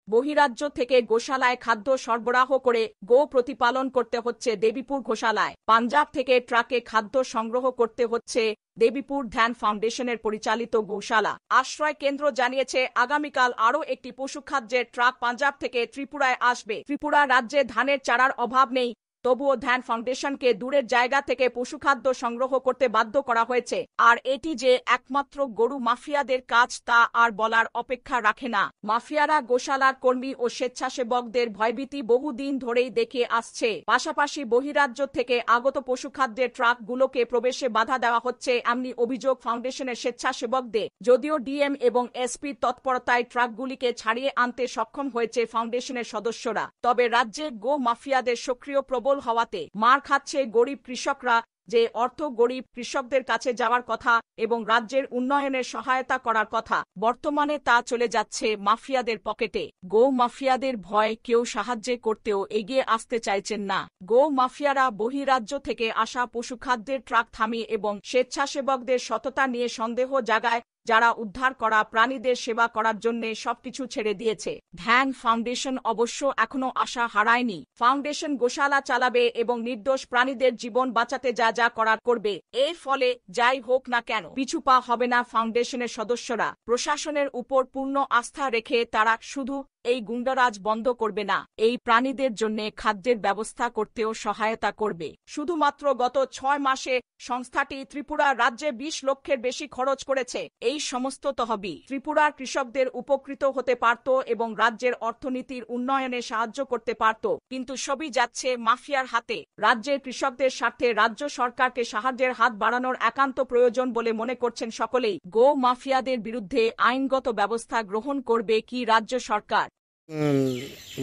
বহিরাজ্য থেকে গোশালায় খাদ্য সরবরাহ করে গো প্রতিপালন করতে হচ্ছে দেবীপুর গোশালায়। পাঞ্জাব থেকে ট্রাকে খাদ্য সংগ্রহ করতে হচ্ছে দেবীপুর ধ্যান ফাউন্ডেশনের পরিচালিত গোশালা। আশ্রয় কেন্দ্র জানিয়েছে আগামীকাল আরও একটি পশুখাদ্যের ট্রাক পাঞ্জাব থেকে ত্রিপুরায় আসবে। ত্রিপুরা রাজ্যে ধানের চারার অভাব নেই, তবুও ধ্যান ফাউন্ডেশনকে দূরের জায়গা থেকে পশুখাদ্য সংগ্রহ করতে বাধ্য করা হয়েছে। আর এটি যে একমাত্র গরু মাফিয়াদের কাজ তা আর বলার অপেক্ষা রাখে না। মাফিয়ারা গোশালার কর্মী ও স্বেচ্ছাসেবকদের ভয়ভীতি বহুদিন ধরেই দেখে আসছে। পাশাপাশি বহিরাজ্য থেকে আগত পশুখাদ্যের ট্রাকগুলোকে প্রবেশে বাধা দেওয়া হচ্ছে এমনি অভিযোগ ফাউন্ডেশনের স্বেচ্ছাসেবকদের। যদিও ডিএম এবং এসপির তৎপরতায় ট্রাকগুলিকে ছাড়িয়ে আনতে সক্ষম হয়েছে ফাউন্ডেশনের সদস্যরা, তবে রাজ্যে গো মাফিয়াদের সক্রিয় প্রবল হওয়াতে মার খাচ্ছে গরিব কৃষকরা। যে অর্থ গরিব কৃষকদের কাছে যাওয়ার কথা এবং রাজ্যের উন্নয়নের সহায়তা করার কথা, বর্তমানে তা চলে যাচ্ছে মাফিয়াদের পকেটে। গো মাফিয়াদের ভয় কেউ সাহায্য করতেও এগিয়ে আসতে চাইছেন না। গো মাফিয়ারা বহিরাজ্য থেকে আসা পশুখাদ্যের ট্রাক থামিয়ে এবং স্বেচ্ছাসেবকদের সততা নিয়ে সন্দেহ জাগায়, যারা উদ্ধার করা প্রাণীদের সেবা করার জন্য সবকিছু ছেড়ে দিয়েছে। ধ্যান ফাউন্ডেশন অবশ্য এখনো আশা হারায়নি। ফাউন্ডেশন গোশালা চালাবে এবং নির্দোষ প্রাণীদের জীবন বাঁচাতে যা যা করার করবে। এর ফলে যাই হোক না কেন পিছু পা হবে না ফাউন্ডেশনের সদস্যরা। প্রশাসনের উপর পূর্ণ আস্থা রেখে তারা শুধু এই গুন্ডারাজ বন্ধ করবে না, এই প্রাণীদের জন্য খাদ্যের ব্যবস্থা করতেও সহায়তা করবে। শুধুমাত্র গত 6 মাসে সংস্থাটি ত্রিপুরা রাজ্যে 20 লক্ষের বেশি খরচ করেছে। এই সমস্ত তহবিল ত্রিপুরার কৃষকদের উপকৃত হতে পারত এবং রাজ্যের অর্থনীতির উন্নয়নে সাহায্য করতে পারত, কিন্তু সবই যাচ্ছে মাফিয়ার হাতে। রাজ্যের কৃষকদের স্বার্থে রাজ্য সরকারকে সাহায্যের হাত বাড়ানোর একান্ত প্রয়োজন বলে মনে করছেন সকলেই। গো মাফিয়াদের বিরুদ্ধে আইনগত ব্যবস্থা গ্রহণ করবে কি রাজ্য সরকার?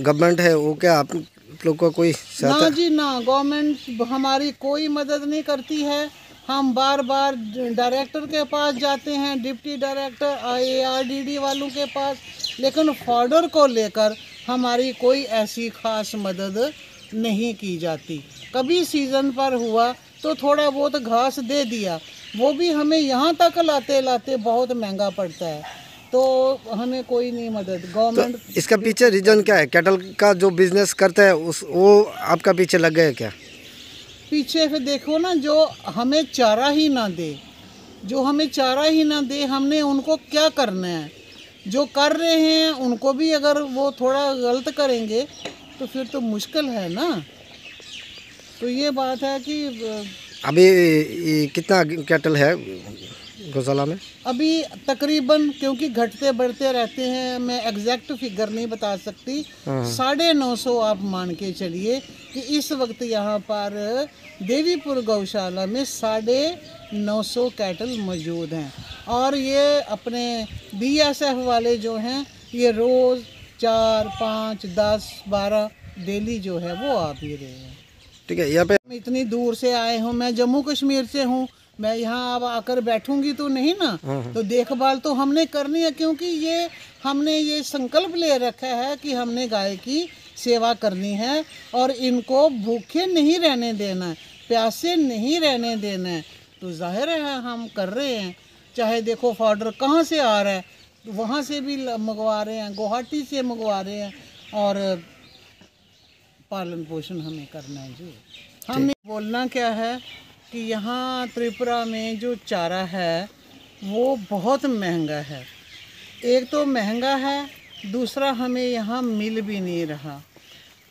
गवर्नमेंट है वो क्या आप लोग को कोई ना जी ना, गवर्नमेंट हमारी कोई मदद नहीं करती है। हम बार बार डायरेक्टर के पास जाते हैं, डिप्टी डायरेक्टर ARDD वालों के पास, लेकिन फॉर्डर को लेकर हमारी कोई ऐसी खास मदद नहीं की जाती। कभी सीज़न पर हुआ तो थोड़ा बहुत घास दे दिया, वो भी हमें यहाँ तक लाते लाते बहुत महंगा पड़ता है, तो हमें कोई नहीं मदद गवर्नमेंट। तो इसका पीछे रीजन क्या है? कैटल का जो बिजनेस करता है वो आपका पीछे लग गया क्या? पीछे फिर देखो ना, जो हमें चारा ही ना दे, जो हमें चारा ही ना दे, हमने उनको क्या करना है? जो कर रहे हैं उनको भी अगर वो थोड़ा गलत करेंगे तो फिर तो मुश्किल है ना। तो ये बात है कि अभी कितना कैटल है गौशाला में? अभी तकरीबन, क्योंकि घटते बढ़ते रहते हैं, मैं एग्जैक्ट फिगर नहीं बता सकती, 950 आप मान के चलिए कि इस वक्त यहाँ पर देवीपुर गौशाला में 950 कैटल मौजूद हैं। और ये अपने BSF वाले जो हैं ये रोज़ 4, 5, 10, 12 डेली जो है वो आ भी रहे हैं। ठीक है, यहाँ पे इतनी दूर से आए हूँ, मैं जम्मू कश्मीर से हूँ, मैं यहाँ अब आकर बैठूंगी तो नहीं ना, तो देखभाल तो हमने करनी है, क्योंकि ये हमने ये संकल्प ले रखा है कि हमने गाय की सेवा करनी है और इनको भूखे नहीं रहने देना है, प्यासे नहीं रहने देना है। तो जाहिर है हम कर रहे हैं। चाहे देखो फॉर्डर कहाँ से आ रहा है, वहाँ से भी मंगवा रहे हैं, गुवाहाटी से मंगवा रहे हैं, और पालन पोषण हमें करना है जी। हमें बोलना क्या है कि यहाँ त्रिपुरा में जो चारा है वो बहुत महंगा है। एक तो महंगा है, दूसरा हमें यहाँ मिल भी नहीं रहा।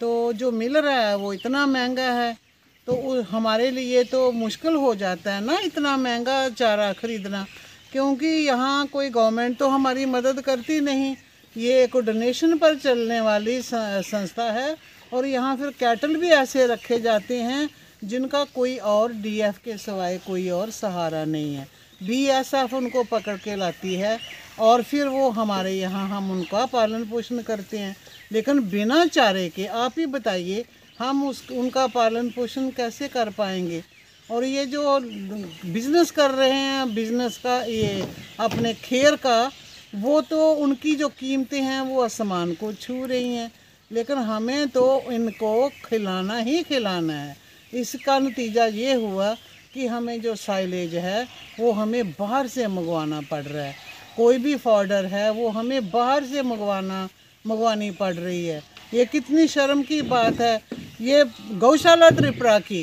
तो जो मिल रहा है वो इतना महंगा है, तो हमारे लिए तो मुश्किल हो जाता है ना इतना महंगा चारा खरीदना, क्योंकि यहाँ कोई गवर्नमेंट तो हमारी मदद करती नहीं। ये एक डोनेशन पर चलने वाली संस्था है, और यहाँ फिर कैटल भी ऐसे रखे जाते हैं जिनका कोई और DF के सिवाय कोई और सहारा नहीं है। BSF उनको पकड़ के लाती है और फिर वो हमारे यहाँ हम उनका पालन पोषण करते हैं, लेकिन बिना चारे के आप ही बताइए हम उनका पालन पोषण कैसे कर पाएंगे। और ये जो बिज़नेस कर रहे हैं, बिज़नेस का ये अपने खेर का, वो तो उनकी जो कीमतें हैं वो आसमान को छू रही हैं, लेकिन हमें तो इनको खिलाना ही खिलाना है। इसका नतीजा ये हुआ कि हमें जो साइलेज है वो हमें बाहर से मंगवाना पड़ रहा है। कोई भी फॉर्डर है वो हमें बाहर से मंगवाना मंगवानी पड़ रही है। ये कितनी शर्म की बात है। ये गौशाला त्रिपुरा की,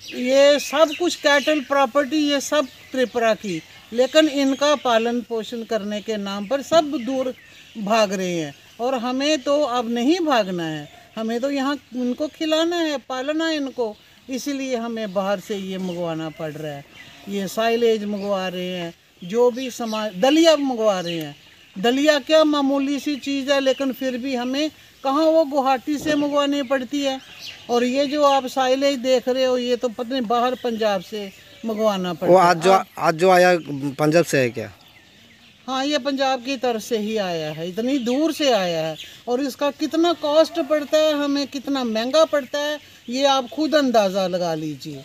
ये सब कुछ कैटल प्रॉपर्टी ये सब त्रिपुरा की, लेकिन इनका पालन पोषण करने के नाम पर सब दूर भाग रहे हैं। और हमें तो अब नहीं भागना है, हमें तो यहाँ इनको खिलाना है, पालना है इनको, इसीलिए हमें बाहर से ये मंगवाना पड़ रहा है। ये साइलेज मंगवा रहे हैं, जो भी सामान, दलिया मंगवा रहे हैं। दलिया क्या मामूली सी चीज़ है, लेकिन फिर भी हमें कहाँ वो गुवाहाटी से मंगवानी पड़ती है। और ये जो आप साइलेज देख रहे हो, ये तो पता नहीं बाहर पंजाब से मंगवाना पड़ता वो है। आज जो आया पंजाब से है क्या? हाँ, ये पंजाब की तरफ से ही आया है, इतनी दूर से आया है। और इसका कितना कॉस्ट पड़ता है हमें, कितना महंगा पड़ता है, ये आप खुद अंदाज़ा लगा लीजिए।